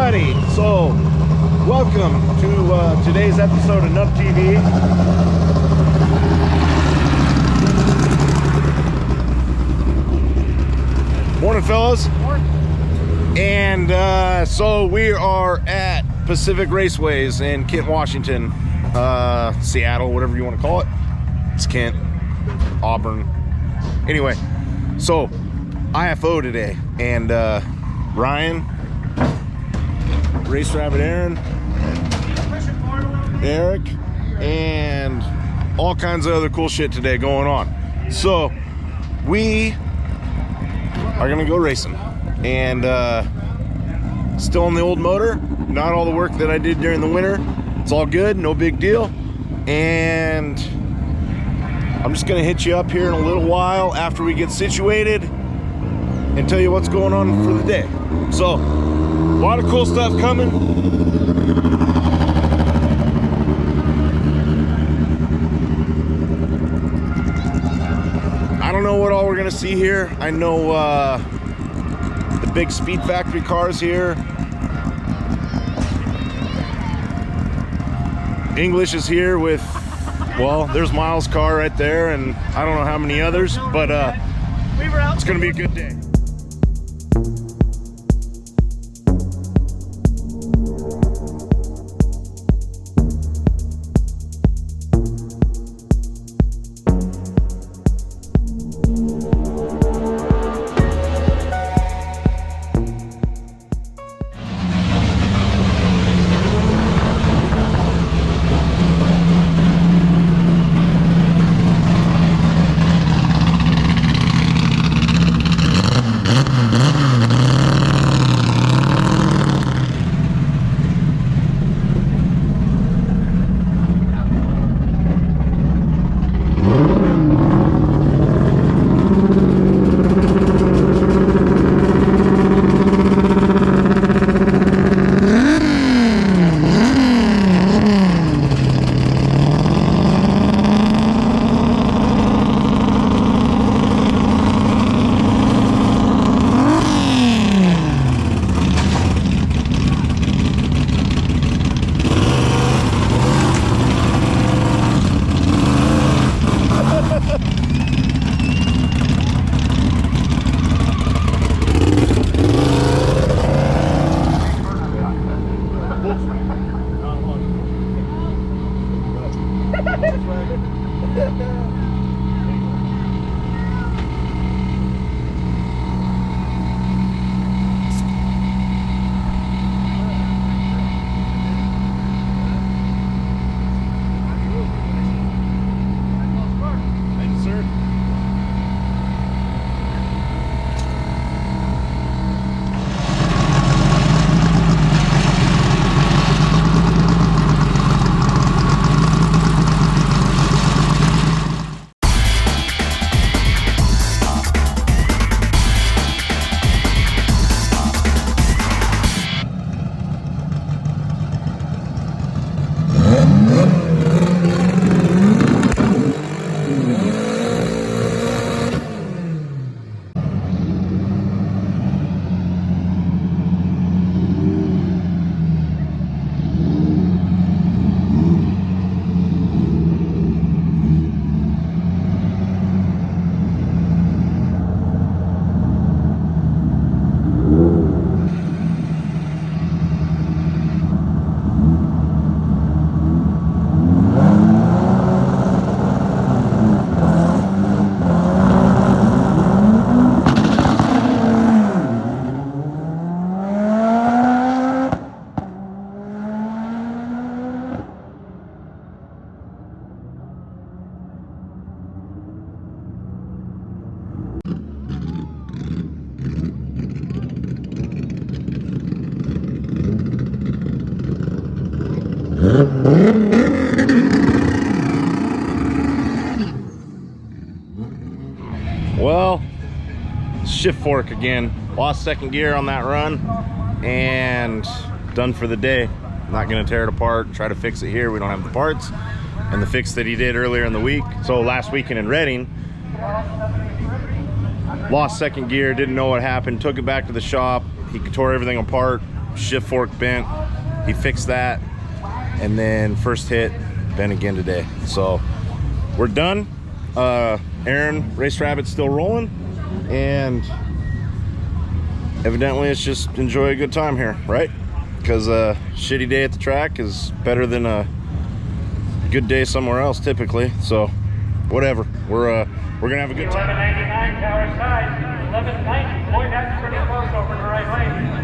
everybody. So, welcome to today's episode of Nub TV. Morning, fellas. Morning. And so we are at Pacific Raceways in Kent, Washington, Seattle, whatever you want to call it. It's Kent, Auburn. Anyway, so IFO today, and Ryan, Race Rabbit Aaron, Eric, and all kinds of other cool shit today going on. So we are gonna go racing, and still on the old motor. Not all the work that I did during the winter. It's all good, no big deal. And I'm just gonna hit you up here in a little while after we get situated and tell you what's going on for the day. So, a lot of cool stuff coming. I don't know what all we're gonna see here. I know the big Speed Factory cars here. English is here with, well, there's Miles' car right there, and I don't know how many others, but it's gonna be a good day. Well, shift fork again. Lost second gear on that run and done for the day. I'm not gonna tear it apart, try to fix it here. We don't have the parts. And the fix that he did earlier in the week. So last weekend in Reading, lost second gear, didn't know what happened, took it back to the shop. He tore everything apart, shift fork bent. He fixed that, and then first hit bent again today. So we're done. Aaron Race Rabbit's still rolling, and evidently it's just enjoy a good time here, right? Because a shitty day at the track is better than a good day somewhere else typically. So whatever, we're gonna have a good time. 1199 tower side, 1190. Boy, that's pretty close over the right lane.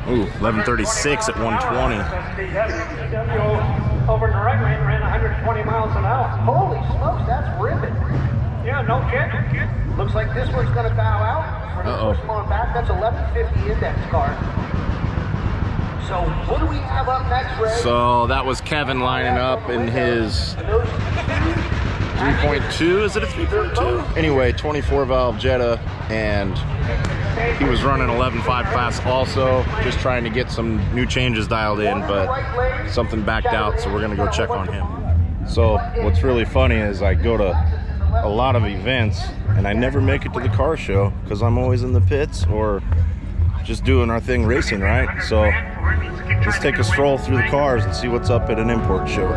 Ooh, 1136 at 120. Over in the right lane ran 120 miles an hour. Holy smokes, that's ripping. Yeah, no kidding. Looks like this one's going to bow out. For the first one back, that's 1150 index card. So what do we have up next, Ray? So that was Kevin lining up in his 3.2. Is it a 3.2? Anyway, 24 valve Jetta, and he was running 11.5 class also, just trying to get some new changes dialed in, but something backed out, so we're gonna go check on him. So what's really funny is I go to a lot of events and I never make it to the car show because I'm always in the pits or just doing our thing racing, right? So let's take a stroll through the cars and see what's up at an import show.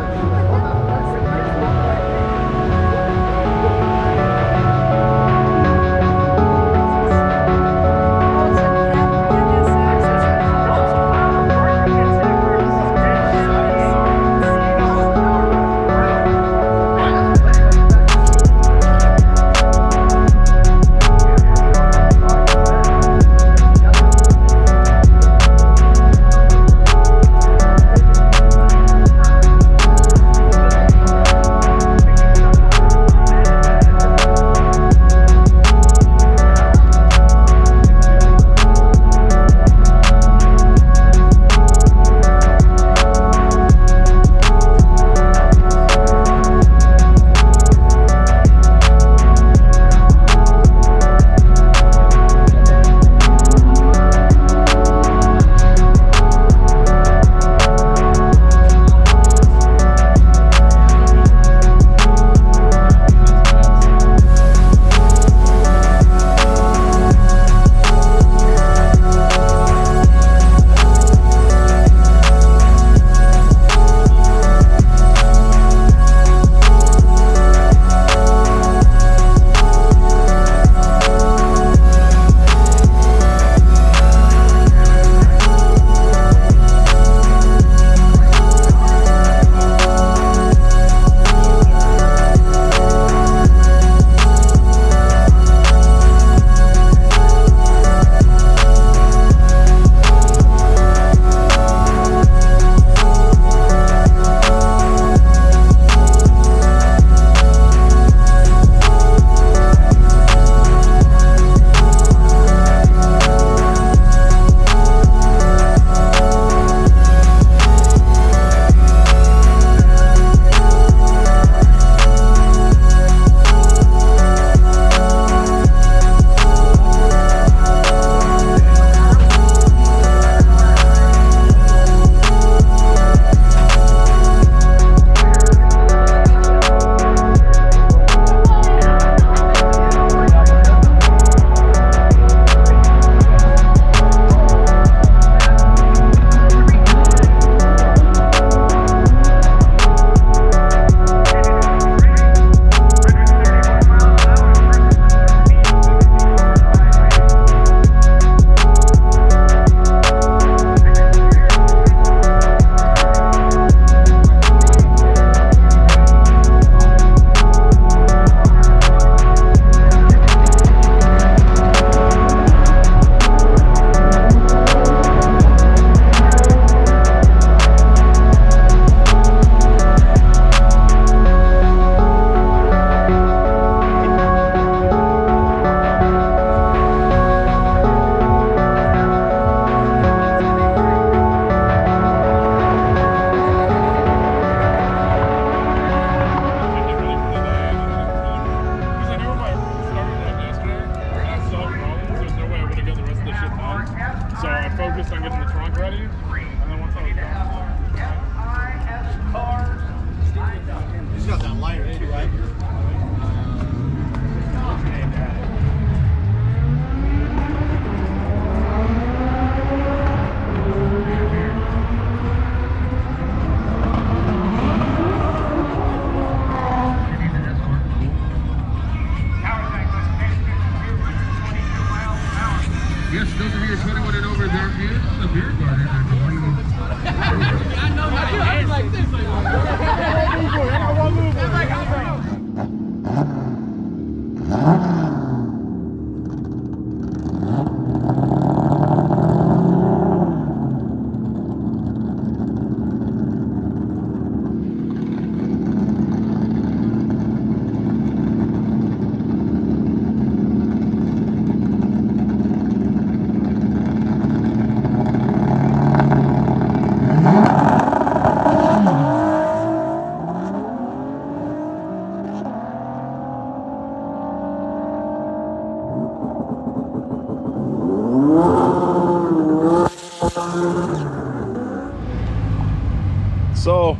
Yes, those of you 21 and over, there is a beer garden, I So,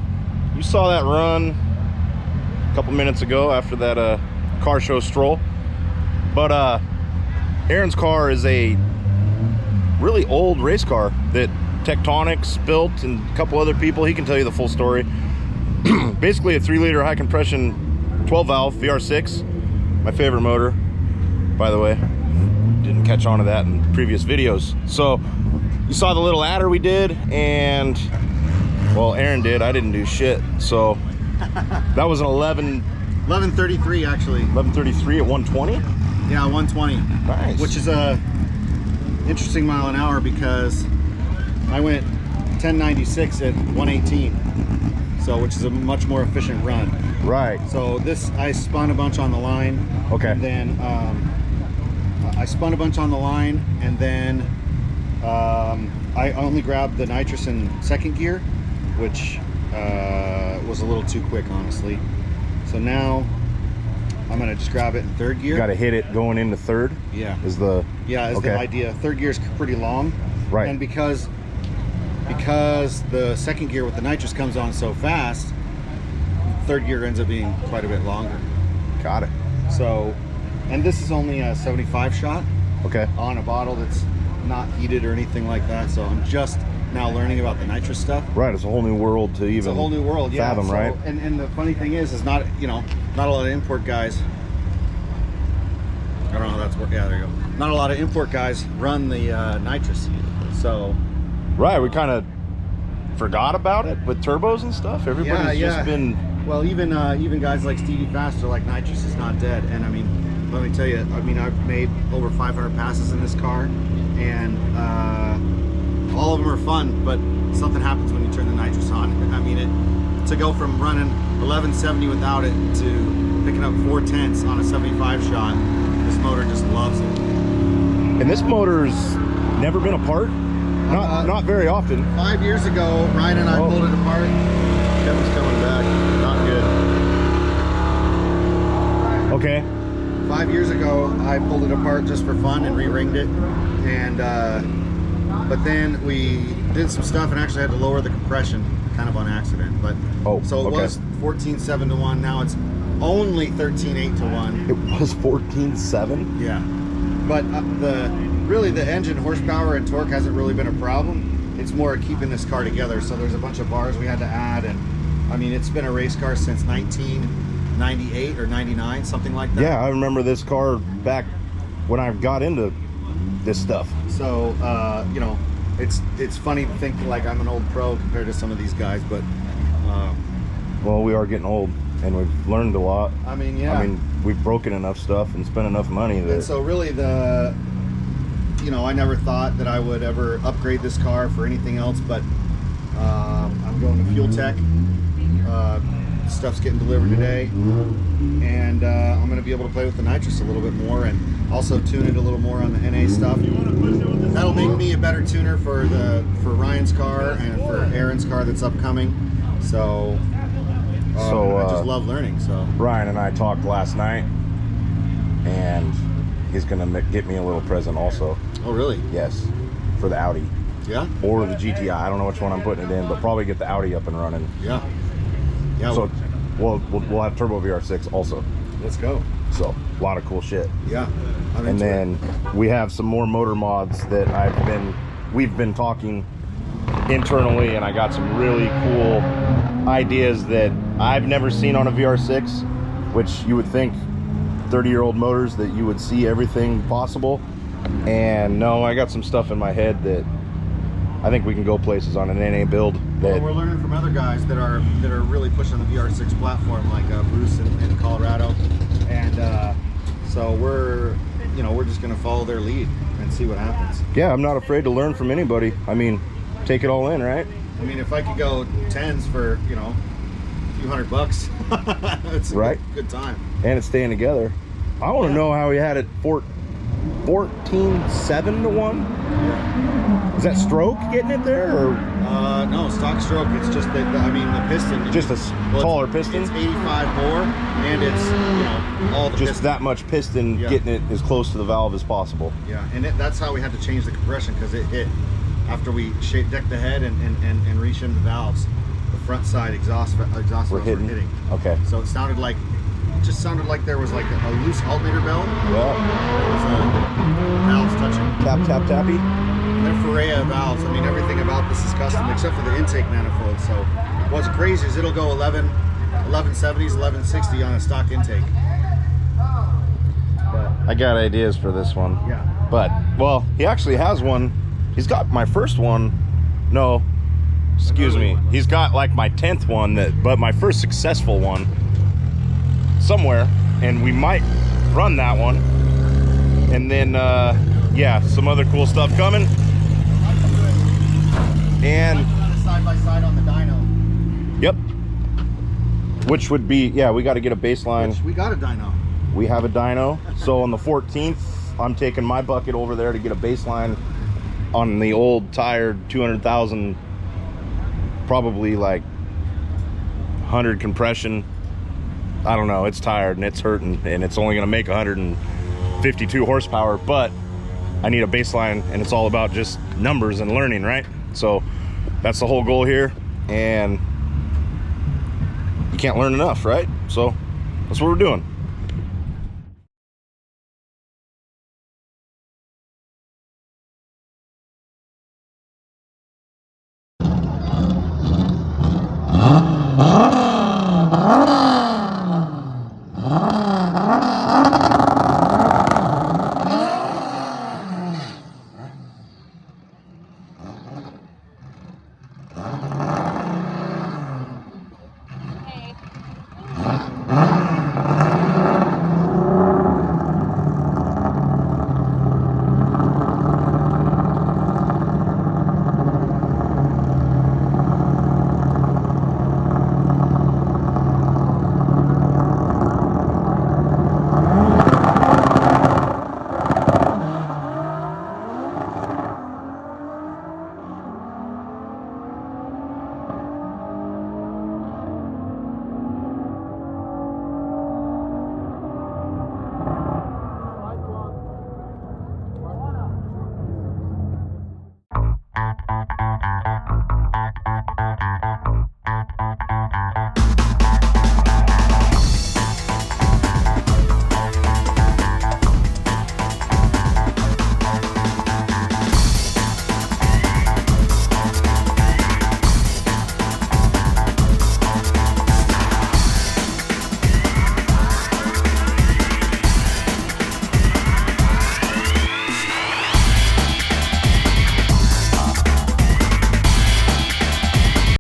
you saw that run a couple minutes ago after that car show stroll. But Aaron's car is a really old race car that Tectonics built and a couple other people. He can tell you the full story. Basically a 3-liter high compression 12 valve VR6. My favorite motor, by the way. Didn't catch on to that in previous videos. So you saw the little adder we did, and well, Aaron did. I didn't do shit. So that was an 1133 actually. 1133 at 120. Yeah, 120. Nice. Which is a interesting mile an hour because I went 1096 at 118. So which is a much more efficient run. Right. So this I spun a bunch on the line. Okay. And then I spun a bunch on the line, and then I only grabbed the nitrous in second gear, which was a little too quick, honestly. So now I'm gonna just grab it in third gear. Got to hit it going into third. Yeah. Is the the idea. Third gear is pretty long. Right. And because the second gear with the nitrous comes on so fast, third gear ends up being quite a bit longer. Got it. So, and this is only a 75 shot. Okay. On a bottle that's not heated or anything like that. So I'm just now learning about the nitrous stuff. Right. It's a whole new world to even. It's a whole new world. Yeah. Fathom, right? And the funny thing is not a lot of import guys. I don't know how that's working. Yeah, there you go. Not a lot of import guys run the nitrous. So. Right. We kind of forgot about it with turbos and stuff. Everybody's just been. Well, even guys like Stevie Fast are like, nitrous is not dead. And I mean, let me tell you, I mean, I've made over 500 passes in this car, and all of them are fun, but something happens when you turn the nitrous on. I mean, to go from running 1170 without it to picking up 4/10 on a 75 shot, this motor just loves it. And this motor's never been apart. Not very often. 5 years ago, Ryan and I pulled it apart. Kevin's coming back. Not good. Okay. 5 years ago, I pulled it apart just for fun and re-ringed it, and but then we did some stuff and actually had to lower the compression, kind of on accident. But so it was 14.7 to 1. Now it's only 13.8 to 1. It was 14.7. Yeah, but really the engine horsepower and torque hasn't really been a problem. It's more keeping this car together. So there's a bunch of bars we had to add, and I mean, it's been a race car since 1998 or 99, something like that. Yeah, I remember this car back when I got into this stuff. So it's funny to think like I'm an old pro compared to some of these guys, but well, we are getting old and we've learned a lot. I mean, yeah. I mean, we've broken enough stuff and spent enough money that. And so really I never thought that I would ever upgrade this car for anything else, but I'm going to Fuel Tech. Stuff's getting delivered today, and I'm going to be able to play with the nitrous a little bit more and also tune it a little more on the NA stuff. That'll make me a better tuner for Ryan's car and for Aaron's car that's upcoming. So I just love learning. So Ryan and I talked last night, and he's going to get me a little present also. Oh, really? Yes, for the Audi. Yeah? Or the GTI. I don't know which one I'm putting it in, but probably get the Audi up and running. Yeah. Yeah. So we'll have Turbo VR6 also. Let's go. So a lot of cool shit. Yeah. And then we have some more motor mods that we've been talking internally, and I got some really cool ideas that I've never seen on a VR6, which you would think 30-year-old motors that you would see everything possible. And no, I got some stuff in my head that I think we can go places on an NA build. That Well, we're learning from other guys that are really pushing the VR6 platform, like Bruce in Colorado, and so we're just gonna follow their lead and see what happens. yeah, I'm not afraid to learn from anybody. I mean, take it all in, right? I mean, if I could go 10s for a few $100, it's a Right. good time. And it's staying together. I want to know how he had it 14.7 to 1. Is that stroke getting it there, or No, stock stroke. It's just that the piston. just a taller piston? It's 85 bore, and it's all the Just piston. that much piston, Yeah. getting it as close to the valve as possible. Yeah, and that's how we had to change the compression, because it after we decked the head and reshimmed the valves, the front side exhaust valves were hitting. Okay. So it sounded like there was like a loose alternator bell. Yeah. Valves touching. Tap, tap, tappy. They're Ferrea valves. I mean, everything about this is custom except for the intake manifold. So what's crazy is it'll go 1170s, 1160 on a stock intake. But I got ideas for this one. yeah. But, well, he actually has one. He's got my first one. No, excuse me. He's got like my 10th one, but my first successful one somewhere. And we might run that one. And then, yeah, some other cool stuff coming. And Side by side on the dyno. yep. Which would be, yeah, we got to get a baseline. Which we got a dyno. We have a dyno. So on the 14th, I'm taking my bucket over there to get a baseline on the old tired 200,000, probably like 100 compression. I don't know, it's tired and it's hurting, and it's only going to make 152 horsepower, but I need a baseline, and it's all about just numbers and learning, right? So that's the whole goal here, and you can't learn enough, right? So that's what we're doing.